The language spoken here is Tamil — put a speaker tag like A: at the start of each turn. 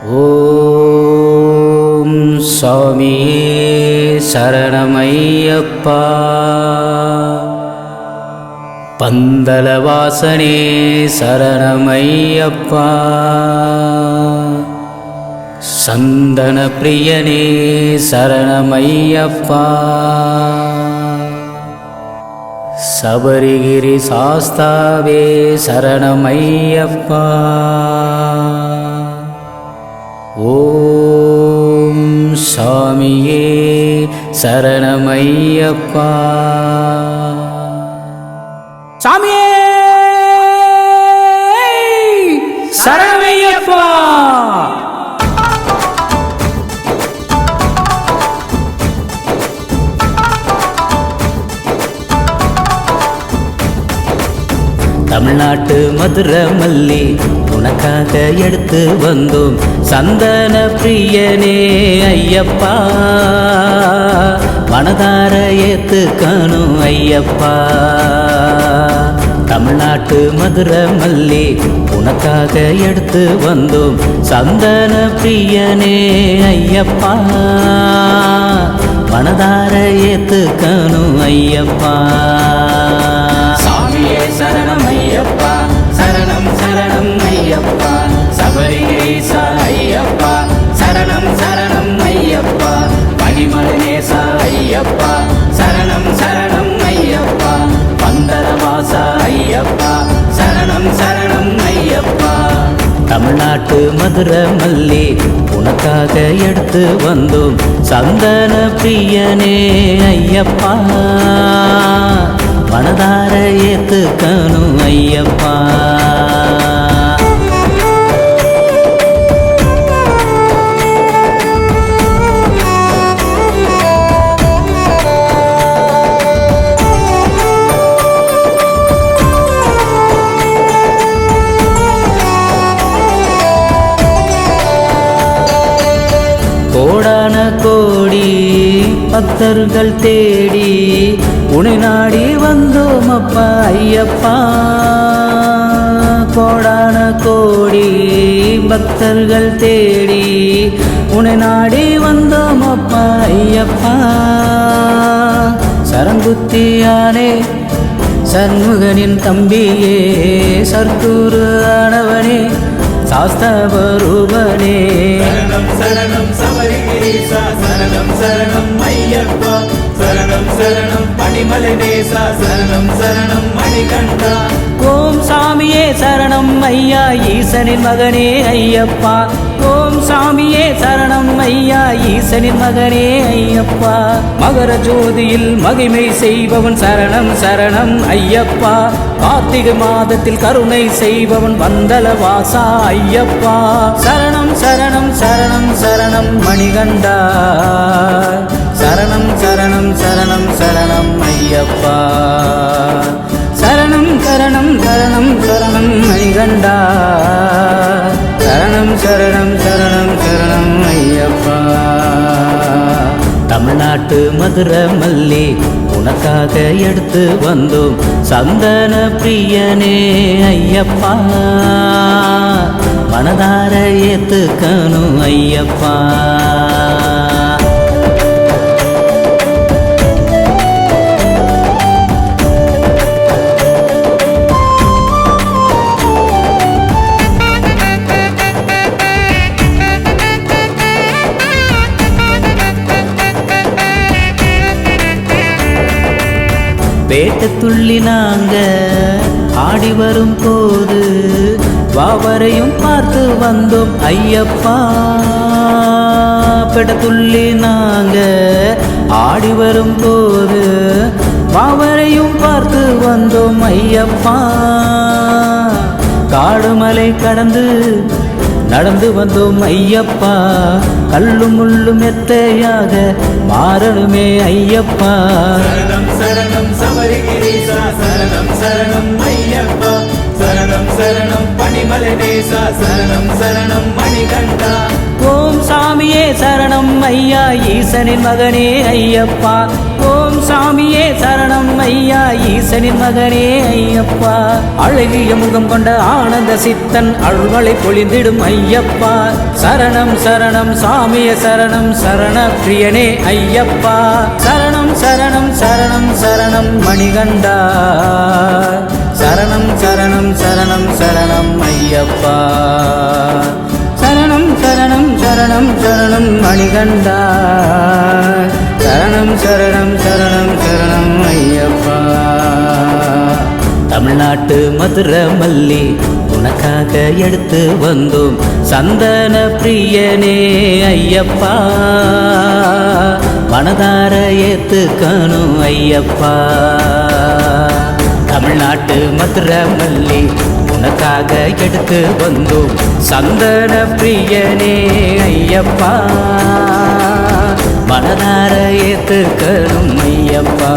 A: ஓம் சாமியே சரணமையப்பா. பந்தலவாசனே சரணமையப்பா. சந்தன பிரியனே சரணமையப்பா. சபரிகிரி சாஸ்தாவே சரணமையப்பா. ஓம் சாமியே சரணமையப்பா. சாமியே சரணமையப்பா. தமிழ்நாட்டு மதுரை மல்லி உனக்காக எடுத்து வந்தோம். சந்தன பிரியனே ஐயப்பா, மனதார ஏத்துக்கணும் ஐயப்பா. தமிழ்நாட்டு மதுரை மல்லி உனக்காக எடுத்து வந்தோம். சந்தன பிரியனே ஐயப்பா, மனதார ஏத்துக்கணும் ஐயப்பா. சாமியே சரணம் ஐயப்பா, சரணம் சரணம் ஐயப்பா. சபரிகிரீசா ஐயப்பா, சரணம் சரணம் ஐயப்பா. மணிமலநேசா ஐயப்பா, சரணம் சரணம் ஐயப்பா. பந்தலவாசா ஐயப்பா, சரணம் சரணம் ஐயப்பா. தமிழ்நாட்டு மதுரை மல்லி உனக்காக எடுத்து வந்தோம். சந்தன பிரியனே ஐயப்பா, மனதார ஏத்துக்கணும் ஐயப்பா. கோடான கோடி பக்தர்கள் தேடி உனை நாடி வந்தோம் அப்பா ஐயப்பா. கோடான கோடி பக்தர்கள் தேடி உனை நாடி வந்தோம் அப்பா ஐயப்பா. சரங்குத்தியானே சண்முகனின் தம்பியே, சர்க்குரு ஆனவனே சாஸ்தவரூபனே.
B: சரணம் சரணம் சபரிகிரீசா, சரணம் சரணம் ஐயப்பா. சரணம் சரணம் மணிமலநேசா, சரணம் சரணம் மணிகண்டா.
A: ஓம் சாமியே சரணம் ஐயா, ஈசனின் மகனே ஐயப்பா. ஓம் சாமியே சரணம் ஐயா, ஈசனின் மகனே ஐயப்பா. மகர ஜோதியில் மகிமை செய்பவன் சரணம் சரணம் ஐயப்பா. கார்த்திகை மாதத்தில் கருணை செய்பவன் பந்தலவாசா ஐயப்பா. சரணம் சரணம் சரணம் சரணம் மணிகண்டா. சரணம் சரணம் சரணம் சரணம் ஐயப்பா. சரணம் சரணம் சரணம் சரணம் மணிகண்டா. சரணம் சரணம் சரணம் சரணம் ஐயப்பா. தமிழ்நாட்டு மதுரை மல்லி உனக்காக எடுத்து வந்தோம். சந்தன பிரியனே ஐயப்பா, மனதார ஏத்துக்கணும் ஐயப்பா. பேட்ட துள்ளி நாங்க ஆடி வரும் போது வாவரையும் பார்த்து வந்தோம் ஐயப்பா. பேட்ட துள்ளி நாங்க ஆடி வரும் போது வாவரையும் பார்த்து வந்தோம் ஐயப்பா. காடுமலை கடந்து நடந்து வந்தோம் ஐயப்பா. கல்லும் முள்ளும் எத்தையாக மாறணுமே ஐயப்பா.
B: சரணம் சரணம் சபரிகிரீசா, சரணம் சரணம் ஐயப்பா. சரணம் சரணம் மணிமலநேசா, சரணம் சரணம் மணிகண்டா.
A: ஓம் சாமியே சரணம் ஐயா, ஈசனின் மகனே ஐயப்பா. ஓம் சாமியே சரணம் ஐயா ஈசனின் மகனே ஐயப்பா அழகிய முகம் கொண்ட ஆனந்த சித்தன் அருள்மலை பொழிந்திடும் ஐயப்பா சரணம் சரணம் சாமியே சரணம் சரண பிரியனே ஐயப்பா சரணம் சரணம் சரணம் சரணம் மணிகண்டா சரணம் சரணம் சரணம் சரணம் ஐயப்பா சரணம் சரணம் சரணம் சரணம் மணிகண்டா சரணம் சரணம் சரணம் சரணம் ஐயப்பா தமிழ்நாட்டு மதுரை மல்லி உனக்காக எடுத்து வந்தோம் சந்தன பிரியனே ஐயப்பா மனதார ஏத்துக்கணும் ஐயப்பா தமிழ்நாட்டு மதுரை மல்லி உனக்காக எடுத்து வந்தோம் சந்தன பிரியனே ஐயப்பா மனதார ஏத்துக்கணும் ஐயப்பா